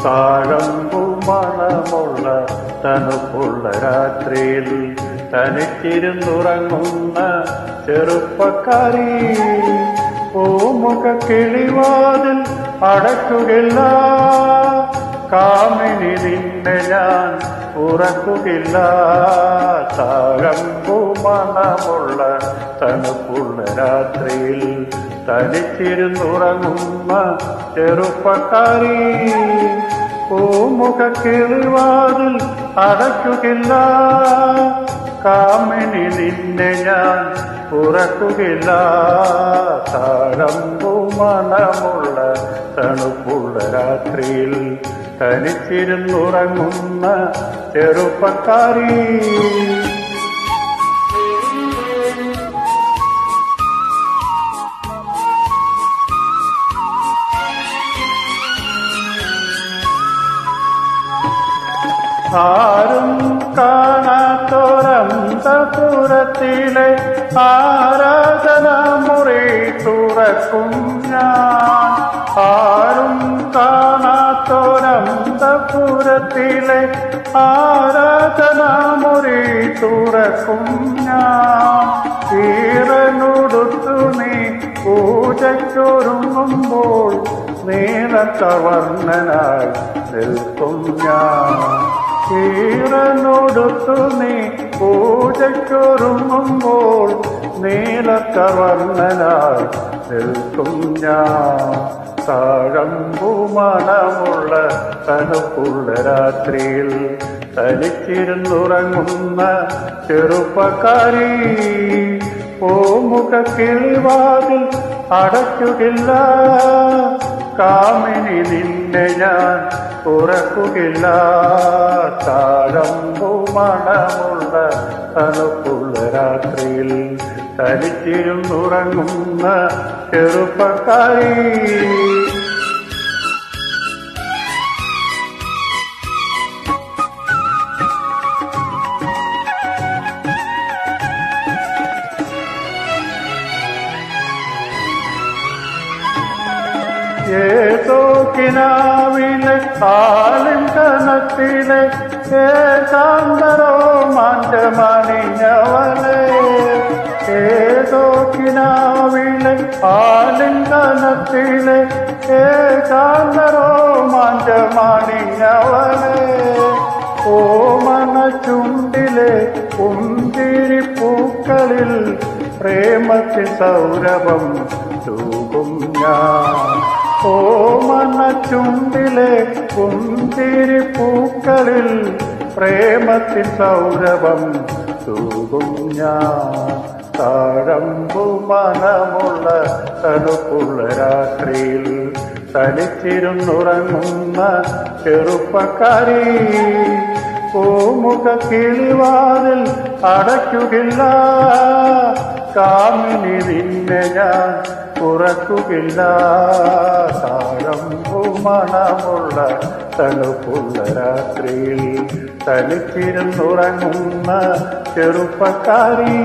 താഴമ്പു മണമുള്ള തണുപ്പുള്ള രാത്രിയിൽ തനിച്ചിരുന്നുറങ്ങുന്ന ചെറുപ്പക്കാരി പൂമുഖ കിളിവാതിൽ അടയ്ക്കുകയില്ല, കാമിനി നിന്നെ ഞാൻ ഉറക്കുകയില്ല. താഴമ്പു മണമുള്ള തണുപ്പുള്ള രാത്രിയിൽ തനിച്ചിരുന്നുറങ്ങുന്ന ചെറുപ്പക്കാരി പൂമുഖ കിളിവാതിൽ അടയ്ക്കുകയില്ല, കാമിനി നിന്നെ ഞാൻ ഉറക്കുകയില്ല. താഴമ്പു മണമുള്ള തണുപ്പുള്ള രാത്രിയിൽ തനിച്ചിരുന്നുറങ്ങുന്ന ചെറുപ്പക്കാരി ആരും കാണാത്തൊരന്തപുരത്തിലെ ആരാധനാമുറി തുറക്കും ഞാൻ. ആരും കാണാത്തൊരന്തപുരത്തിലെ ആരാധനാമുറി തുറക്കും ഞാൻ. ഈറനുടുത്തു നീ പൂജയ്ക്കൊരുങ്ങുമ്പോൾ നീലക്കവർണ്ണനായി നിൽക്കും ഞാൻ. ഈറനുടുത്തു നീ പൂജയ്ക്കൊരുങ്ങുമ്പോൾ നീലക്കവർണ്ണനായി നിൽക്കും ഞാൻ. താഴമ്പു മണമുള്ള തണുപ്പുള്ള രാത്രിയിൽ തനിച്ചിരുന്നുറങ്ങുന്ന ചെറുപ്പക്കാരി പൂമുഖ കിളിവാതിൽ അടയ്ക്കുകയില്ല, കാമിനി നിന്നെ ഞാൻ ഉറക്കുകയില്ല. താഴമ്പു മണമുള്ള തണുപ്പുള്ള രാത്രിയിൽ തനിച്ചിരുന്നുറങ്ങുന്ന ചെറുപ്പക്കാരി ഏതോ കിനാവിലെ ആലിംഗനത്തിലെ ഏകാന്തരോ മാഞ്ചമണിഞ്ഞവളെ. ഏതോ കിനാവിലെ ആലിംഗനത്തിലെ ഏകാന്തരോ മാഞ്ചമണിഞ്ഞവളെ. ഓമന ചുണ്ടിലെ പുഞ്ചിരി പൂക്കളിൽ പ്രേമത്തിൽ സൗരഭം തൂകും ഞാൻ. ഓമന ചുണ്ടിലെ പുഞ്ചിരി പൂക്കളിൽ പ്രേമത്തിൽ സൗരഭം തൂകും ഞാൻ. താഴമ്പു മണമുള്ള തണുപ്പുള്ള രാത്രിയിൽ തനിച്ചിരുന്നുറങ്ങുന്ന ചെറുപ്പക്കാരി പൂമുഖ കിളിവാതിൽ അടയ്ക്കുകയില്ല, കാമിനി നിന്നെ ഞാൻ ഉറക്കുകയില്ല. താഴമ്പു മണമുള്ള തണുപ്പുള്ള രാത്രിയിൽ തനിച്ചിരുന്നുറങ്ങുന്ന ചെറുപ്പക്കാരി